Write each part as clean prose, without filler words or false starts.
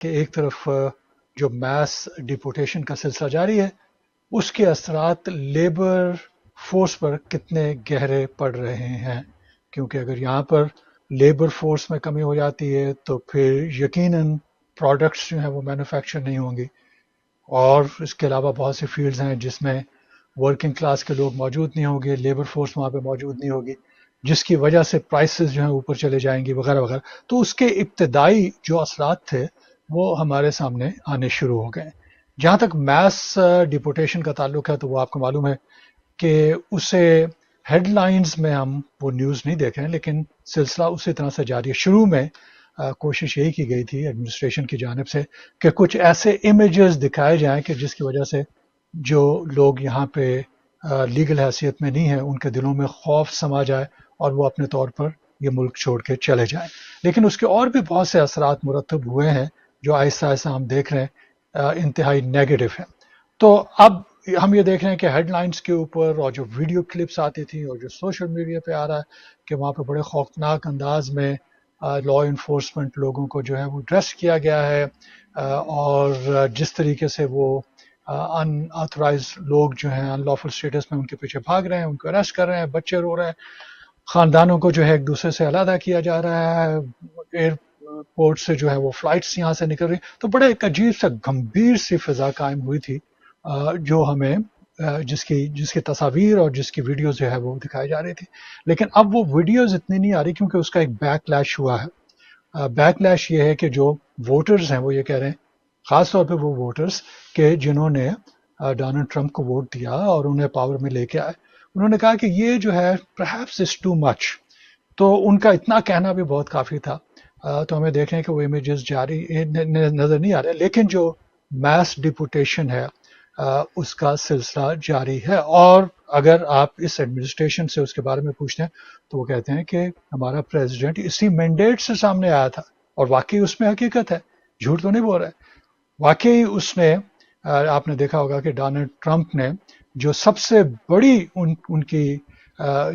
کہ ایک طرف جو میس ڈپورٹیشن کا سلسلہ جاری ہے، اس کے اثرات لیبر فورس پر کتنے گہرے پڑ رہے ہیں، کیونکہ اگر یہاں پر لیبر فورس میں کمی ہو جاتی ہے تو پھر یقیناً پروڈکٹس جو ہیں وہ مینوفیکچر نہیں ہوں گی، اور اس کے علاوہ بہت سی فیلڈز ہیں جس میں ورکنگ کلاس کے لوگ موجود نہیں ہوں گے، لیبر فورس وہاں پہ موجود نہیں ہوگی، جس کی وجہ سے پرائسز جو ہیں اوپر چلے جائیں گی وغیرہ وغیرہ. تو اس کے ابتدائی جو اثرات تھے وہ ہمارے سامنے آنے شروع ہو گئے. جہاں تک میس ڈپورٹیشن کا تعلق ہے تو وہ آپ کو معلوم ہے کہ اسے ہیڈ لائنز میں ہم وہ نیوز نہیں دیکھ رہے ہیں، لیکن سلسلہ اسی طرح سے جاری ہے. شروع میں کوشش یہی کی گئی تھی ایڈمنسٹریشن کی جانب سے کہ کچھ ایسے امیجز دکھائے جائیں کہ جس کی وجہ سے جو لوگ یہاں پہ لیگل حیثیت میں نہیں ہیں ان کے دلوں میں خوف سما جائے اور وہ اپنے طور پر یہ ملک چھوڑ کے چلے جائیں. لیکن اس کے اور بھی بہت سے اثرات مرتب ہوئے ہیں جو آہستہ آہستہ ہم دیکھ رہے ہیں انتہائی نیگیٹو ہیں. تو اب ہم یہ دیکھ رہے ہیں کہ ہیڈ لائنز کے اوپر اور جو ویڈیو کلپس آتی تھیں اور جو سوشل میڈیا پہ آ رہا ہے کہ وہاں پہ بڑے خوفناک انداز میں لا انفورسمنٹ لوگوں کو جو ہے وہ ڈریس کیا گیا ہے، اور جس طریقے سے وہ ان آتھورائز لوگ جو ہیں ان لافل اسٹیٹس میں ان کے پیچھے بھاگ رہے ہیں، ان کو اریسٹ کر رہے ہیں، بچے رو رہے ہیں، خاندانوں کو جو ہے ایک دوسرے سے علیحدہ کیا جا رہا ہے، ایئرپورٹ سے جو ہے وہ فلائٹس یہاں سے نکل رہی. تو بڑے ایک عجیب سا گمبھیر سی فضا قائم ہوئی تھی جو ہمیں جس کی تصاویر اور جس کی ویڈیوز جو ہے وہ دکھائی جا رہی تھی. لیکن اب وہ ویڈیوز اتنی نہیں آ رہی کیونکہ اس کا ایک بیک لیش ہوا ہے. بیک لیش یہ ہے کہ جو ووٹرز ہیں وہ یہ کہہ رہے ہیں، خاص طور پہ وہ ووٹرز کہ جنہوں نے ڈونلڈ ٹرمپ کو ووٹ دیا اور انہیں پاور میں لے کے آئے، انہوں نے کہا کہ یہ جو ہے perhaps is too much. تو ان کا اتنا کہنا بھی بہت کافی تھا. تو ہمیں دیکھ رہے ہیں کہ وہ امیجز جاری نظر نہیں آ رہے، لیکن جو میس ڈپوٹیشن ہے اس کا سلسلہ جاری ہے. اور اگر آپ اس ایڈمنسٹریشن سے اس کے بارے میں پوچھتے ہیں تو وہ کہتے ہیں کہ ہمارا پریزیڈنٹ اسی مینڈیٹ سے سامنے آیا تھا، اور واقعی اس میں حقیقت ہے، جھوٹ تو نہیں بول رہے. واقعی اس نے آپ نے دیکھا ہوگا کہ ڈونلڈ ٹرمپ نے جو سب سے بڑی ان کی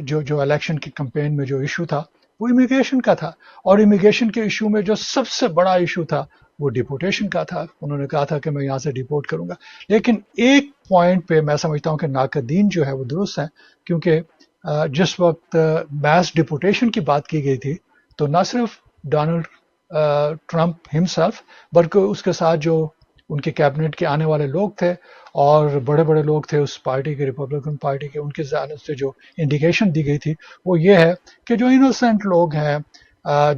جو الیکشن کی کمپین میں جو ایشو تھا وہ امیگریشن کا تھا، اور امیگریشن کے ایشو میں جو سب سے بڑا ایشو تھا وہ ڈپورٹیشن کا تھا. انہوں نے کہا تھا کہ میں یہاں سے ڈپورٹ کروں گا. لیکن ایک پوائنٹ پہ میں سمجھتا ہوں کہ ناقدین جو ہے وہ درست ہیں، کیونکہ جس وقت میس ڈپورٹیشن کی بات کی گئی تھی تو نہ صرف ڈونلڈ ٹرمپ ہمسیلف بلکہ اس کے ساتھ جو ان کے کیبنٹ کے آنے والے لوگ تھے اور بڑے بڑے لوگ تھے اس پارٹی کے، ریپبلکن پارٹی کے، ان کی جانب سے جو انڈیکیشن دی گئی تھی وہ یہ ہے کہ جو انوسینٹ لوگ ہیں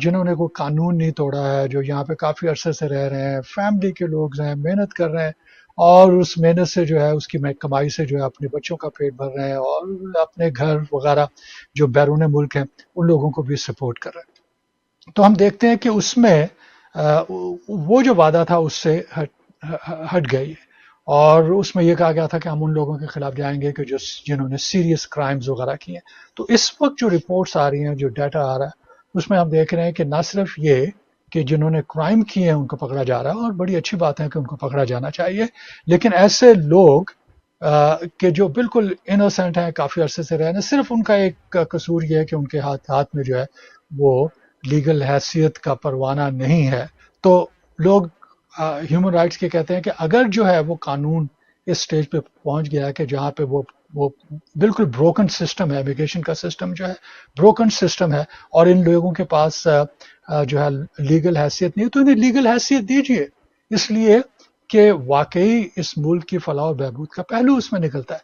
جنہوں نے کوئی قانون نہیں توڑا ہے، جو یہاں پہ کافی عرصے سے رہ رہے ہیں، فیملی کے لوگ ہیں، محنت کر رہے ہیں، اور اس محنت سے جو ہے اس کی کمائی سے جو ہے اپنے بچوں کا پیٹ بھر رہے ہیں اور اپنے گھر وغیرہ جو بیرون ملک ہیں ان لوگوں کو بھی سپورٹ کر رہے ہیں. تو ہم دیکھتے ہیں کہ اس میں وہ جو وعدہ تھا اس سے ہٹ گئی، اور اس میں یہ کہا گیا تھا کہ ہم ان لوگوں کے خلاف جائیں گے کہ جنہوں نے سیریس کرائمز وغیرہ کیے ہیں. تو اس وقت جو رپورٹس آ رہی ہیں، جو ڈیٹا آ رہا ہے، اس میں ہم دیکھ رہے ہیں کہ نہ صرف یہ کہ جنہوں نے کرائم کیے ہیں ان کو پکڑا جا رہا ہے، اور بڑی اچھی بات ہے کہ ان کو پکڑا جانا چاہیے، لیکن ایسے لوگ کہ جو بالکل انوسینٹ ہیں، کافی عرصے سے رہنے، صرف ان کا ایک قصور یہ ہے کہ ان کے ہاتھ میں جو ہے وہ لیگل حیثیت کا پروانہ نہیں ہے. تو لوگ ہیومن رائٹس کے کہتے ہیں کہ اگر جو ہے وہ قانون اس سٹیج پہ پہنچ گیا ہے کہ جہاں پہ وہ بالکل بروکن سسٹم ہے، امیگریشن کا سسٹم جو ہے بروکن سسٹم ہے، اور ان لوگوں کے پاس جو ہے لیگل حیثیت نہیں، تو انہیں لیگل حیثیت دیجیے، اس لیے کہ واقعی اس ملک کی فلاح و بہبود کا پہلو اس میں نکلتا ہے.